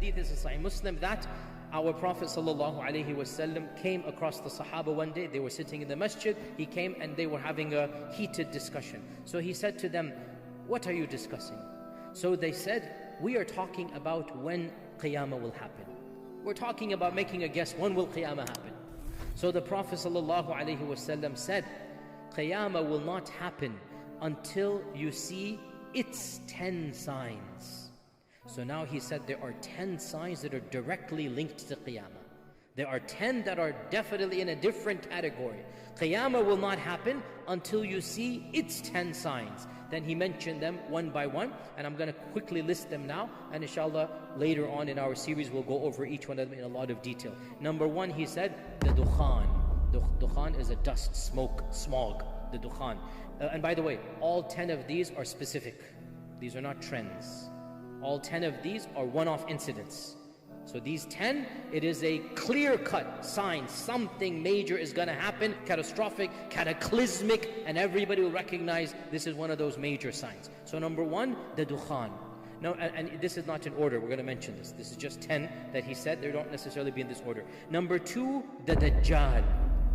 hadith is in Sahih Muslim that our Prophet ﷺ came across the Sahaba one day. They were sitting in the masjid. He came and they were having a heated discussion. So he said to them, "What are you discussing?" So they said, "We are talking about when Qiyamah will happen. We're talking about making a guess, when will Qiyamah happen?" So the Prophet ﷺ said, "Qiyamah will not happen until you see its 10 signs." So now he said there are 10 signs that are directly linked to Qiyamah. There are 10 that are definitely in a different category. Qiyamah will not happen until you see its 10 signs. Then he mentioned them one by one, and I'm going to quickly list them now, and inshallah later on in our series we'll go over each one of them in a lot of detail. Number one, he said the dukhan. Dukhan is a dust, smoke, smog, the dukhan. And by the way, all 10 of these are specific. These are not trends. All 10 of these are one-off incidents. So these 10, it is a clear-cut sign. Something major is going to happen, catastrophic, cataclysmic, and everybody will recognize this is one of those major signs. So number one, the dukhan. Now, and this is not in order, we're going to mention this. This is just 10 that he said. They don't necessarily be in this order. Number two, the Dajjal.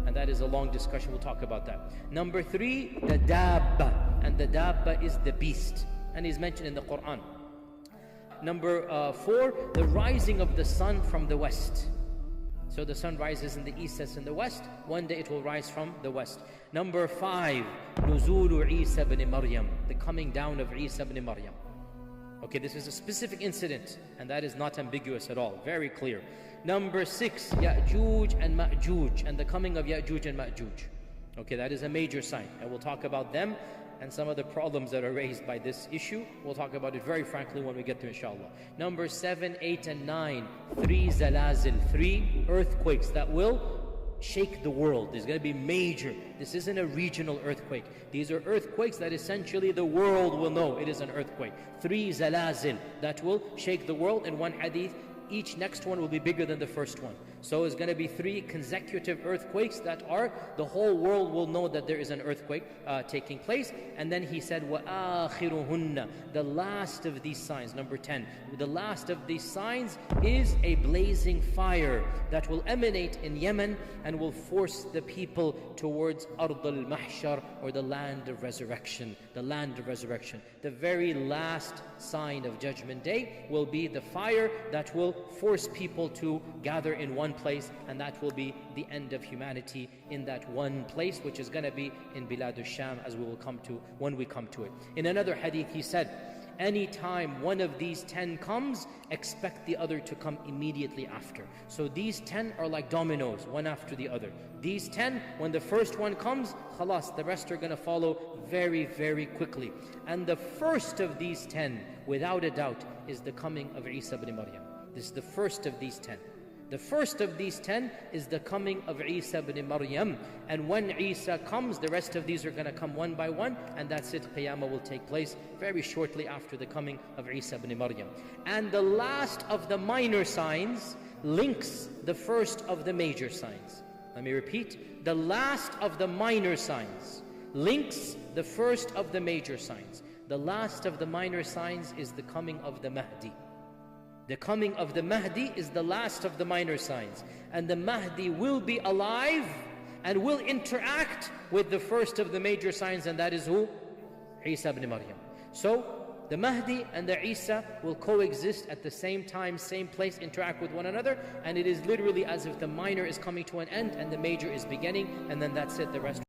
And that is a long discussion, we'll talk about that. Number three, the Dabba. And the Dabba is the beast. And he's mentioned in the Quran. Number four, the rising of the sun from the west. So the sun rises in the east, sets in the west. One day it will rise from the west. Number five, Nuzulu Isa ibn Maryam, the coming down of Isa ibn Maryam. Okay, this is a specific incident, and that is not ambiguous at all, very clear. Number six, Ya'juj and Ma'juj, and the coming of Ya'juj and Ma'juj. Okay, that is a major sign, and we'll talk about them and some of the problems that are raised by this issue. We'll talk about it very frankly when we get to inshallah. Number 7, 8, and 9, 3 zalazil, 3 earthquakes that will shake the world. There's going to be major. This isn't a regional earthquake. These are earthquakes that essentially the world will know it is an earthquake. 3 zalazil that will shake the world. In one hadith, each next one will be bigger than the first one. So it's going to be 3 consecutive earthquakes that are, the whole world will know that there is an earthquake taking place. And then he said, وَآخِرُهُنَّ, the last of these signs, number 10, the last of these signs is a blazing fire that will emanate in Yemen and will force the people towards Ard al-Mahshar, or the land of resurrection. The land of resurrection. The very last sign of Judgment Day will be the fire that will force people to gather in one place, and that will be the end of humanity in that one place, which is going to be in Bilad al-Sham, as we will come to when we come to it. In another hadith he said, anytime one of these 10 comes, expect the other to come immediately after. So these 10 are like dominoes, one after the other. These 10, when the first one comes, khalas, the rest are going to follow very, very quickly. And the first of these 10, without a doubt, is the coming of Isa ibn Maryam. This is the first of these 10. The first of these 10 is the coming of Isa ibn Maryam. And when Isa comes, the rest of these are going to come one by one, and that's it. Qiyamah will take place very shortly after the coming of Isa ibn Maryam. And the last of the minor signs links the first of the major signs. Let me repeat. The last of the minor signs links the first of the major signs. The last of the minor signs is the coming of the Mahdi. The coming of the Mahdi is the last of the minor signs. And the Mahdi will be alive and will interact with the first of the major signs, and that is who? Isa ibn Maryam. So, the Mahdi and the Isa will coexist at the same time, same place, interact with one another, and it is literally as if the minor is coming to an end and the major is beginning, and then that's it, the rest